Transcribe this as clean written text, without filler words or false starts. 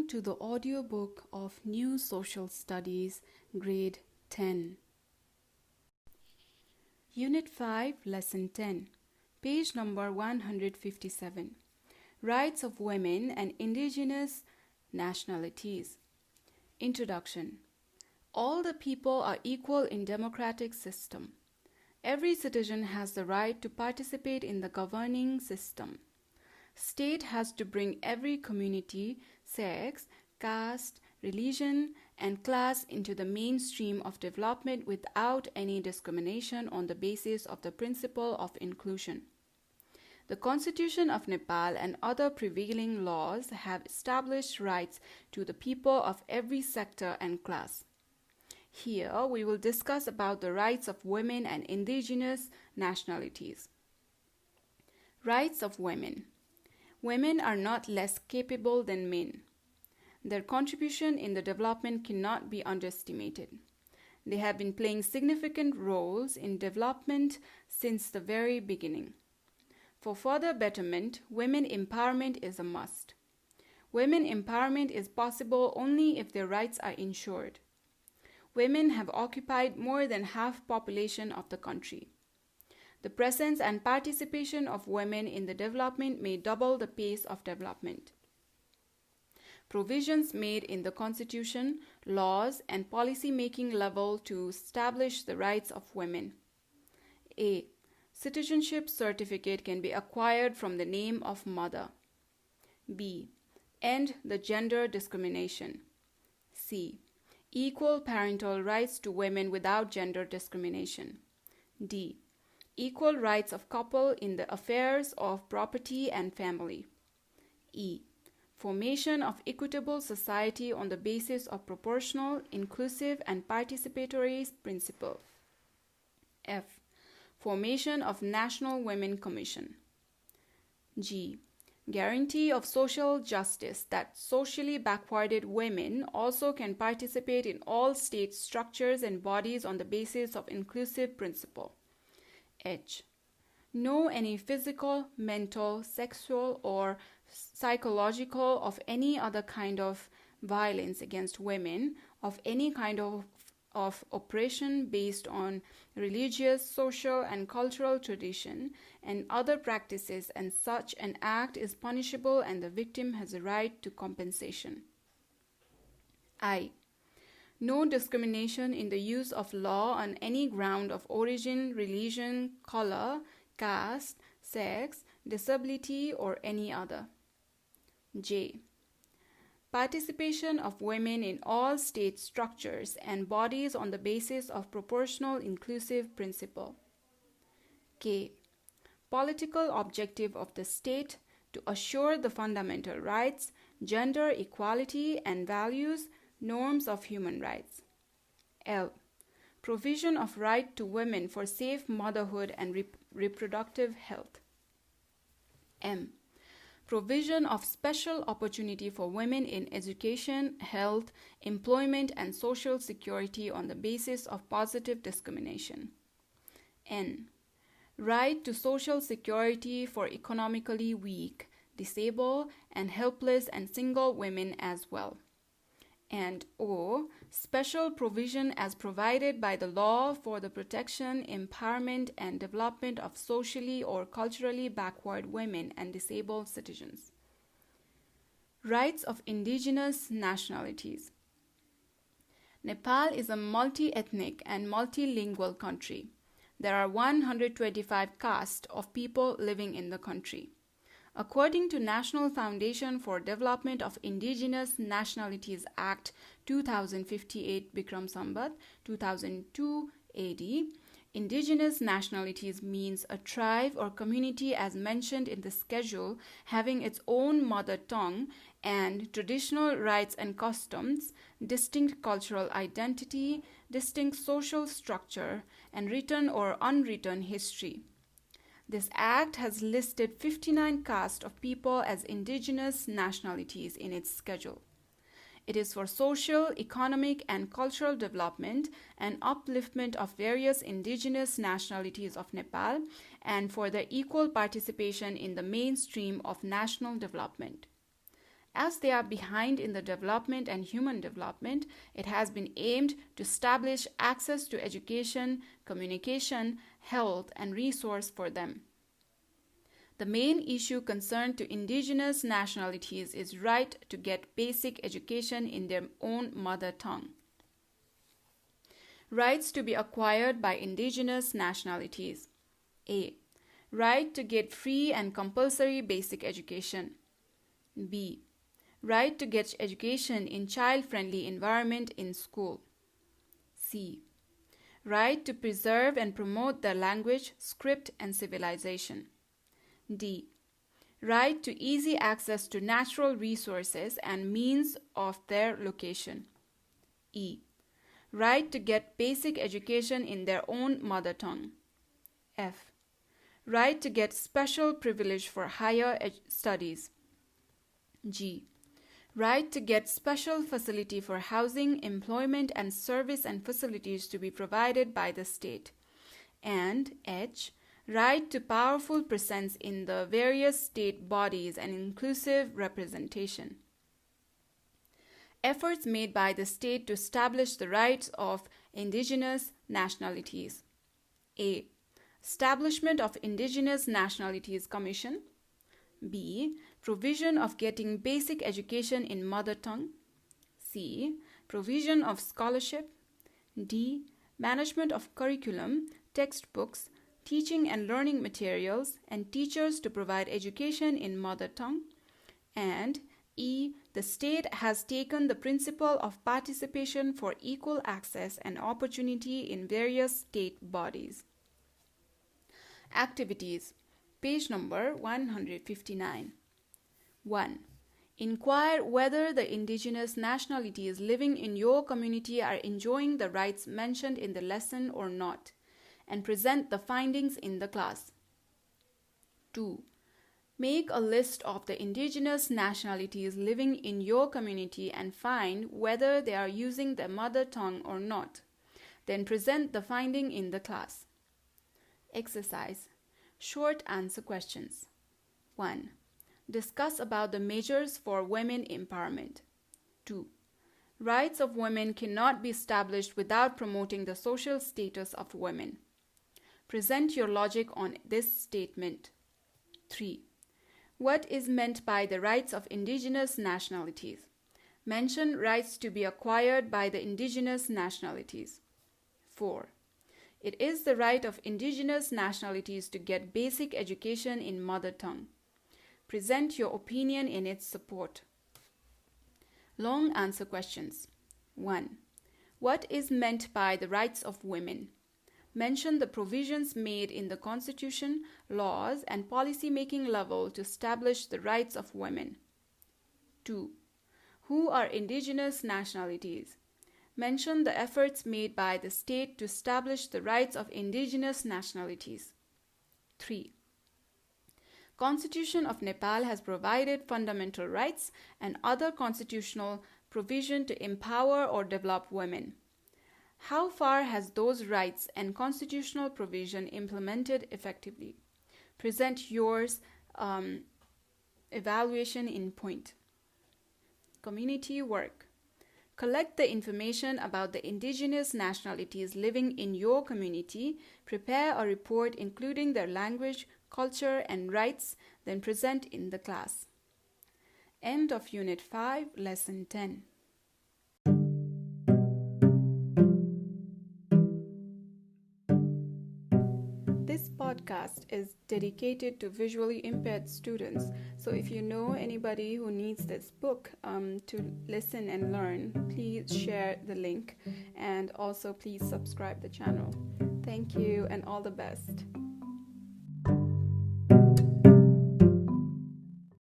to the audiobook of New Social Studies, Grade 10. Unit 5, Lesson 10, page number 157. Rights of Women and Indigenous Nationalities. Introduction. All the people are equal in democratic system. Every citizen has the right to participate in the governing system. State has to bring every community, sex, caste, religion, and class into the mainstream of development without any discrimination on the basis of the principle of inclusion. The Constitution of Nepal and other prevailing laws have established rights to the people of every sector and class. Here we will discuss about the rights of women and indigenous nationalities. Rights of women. Women are not less capable than men. Their contribution in the development cannot be underestimated. They have been playing significant roles in development since the very beginning. For further betterment, women empowerment is a must. Women empowerment is possible only if their rights are ensured. Women have occupied more than half population of the country. The presence and participation of women in the development may double the pace of development. Provisions made in the Constitution, laws, and policy-making level to establish the rights of women. A. Citizenship certificate can be acquired from the name of mother. B. End the gender discrimination. C. Equal parental rights to women without gender discrimination. D. Equal rights of couple in the affairs of property and family. E. Formation of equitable society on the basis of proportional, inclusive, and participatory principle. F. Formation of National Women Commission. G. Guarantee of social justice that socially backwarded women also can participate in all state structures and bodies on the basis of inclusive principle. H. No any physical, mental, sexual, or psychological of any other kind of violence against women, of any kind of oppression based on religious, social, and cultural tradition and other practices, and such an act is punishable and the victim has a right to compensation. I. No discrimination in the use of law on any ground of origin, religion, color, caste, sex, disability, or any other. J. Participation of women in all state structures and bodies on the basis of proportional inclusive principle. K. Political objective of the state to assure the fundamental rights, gender equality, and values, norms of human rights. L. Provision of right to women for safe motherhood and reproductive health. M. Provision of special opportunity for women in education, health, employment, and social security on the basis of positive discrimination. N. Right to social security for economically weak, disabled, and helpless and single women as well. And O. Special provision as provided by the law for the protection, empowerment, and development of socially or culturally backward women and disabled citizens. Rights of indigenous nationalities. Nepal is a multi-ethnic and multilingual country. There are 125 castes of people living in the country. According to National Foundation for Development of Indigenous Nationalities Act 2058 Bikram Sambat 2002 AD, indigenous nationalities means a tribe or community as mentioned in the schedule having its own mother tongue and traditional rights and customs, distinct cultural identity, distinct social structure, and written or unwritten history. This act has listed 59 castes of people as indigenous nationalities in its schedule. It is for social, economic, and cultural development and upliftment of various indigenous nationalities of Nepal and for their equal participation in the mainstream of national development. As they are behind in the development and human development, it has been aimed to establish access to education, communication, health, and resource for them. The main issue concerned to indigenous nationalities is right to get basic education in their own mother tongue. Rights to be acquired by indigenous nationalities. A. Right to get free and compulsory basic education. B. Right to get education in child-friendly environment in school. C. Right to preserve and promote their language, script, and civilization. D. Right to easy access to natural resources and means of their location. E. Right to get basic education in their own mother tongue. F. Right to get special privilege for higher studies. G. Right to get special facility for housing, employment, and service and facilities to be provided by the state. And H. Right to powerful presence in the various state bodies and inclusive representation. Efforts made by the state to establish the rights of indigenous nationalities. A. Establishment of Indigenous Nationalities Commission. B. Provision of getting basic education in mother tongue. C. Provision of scholarship. D. Management of curriculum, textbooks, teaching and learning materials, and teachers to provide education in mother tongue. And E. The state has taken the principle of participation for equal access and opportunity in various state bodies. Activities. Page number 159. 1. Inquire whether the indigenous nationalities living in your community are enjoying the rights mentioned in the lesson or not, and present the findings in the class. 2. Make a list of the indigenous nationalities living in your community and find whether they are using their mother tongue or not. Then present the finding in the class. Exercise. Short answer questions. 1. Discuss about the measures for women empowerment. 2. Rights of women cannot be established without promoting the social status of women. Present your logic on this statement. 3. What is meant by the rights of indigenous nationalities? Mention rights to be acquired by the indigenous nationalities. 4. It is the right of indigenous nationalities to get basic education in mother tongue. Present your opinion in its support. Long answer questions. 1. What is meant by the rights of women? Mention the provisions made in the Constitution, laws, and policy-making level to establish the rights of women. 2. Who are indigenous nationalities? Mention the efforts made by the state to establish the rights of indigenous nationalities. 3. Constitution of Nepal has provided fundamental rights and other constitutional provision to empower or develop women. How far has those rights and constitutional provision implemented effectively? Present yours evaluation in point. Community work. Collect the information about the indigenous nationalities living in your community. Prepare a report including their language, culture, and rights, then present in the class. End of Unit 5, Lesson 10. This podcast is dedicated to visually impaired students. So if you know anybody who needs this book to listen and learn, please share the link, and also please subscribe the channel. Thank you and all the best.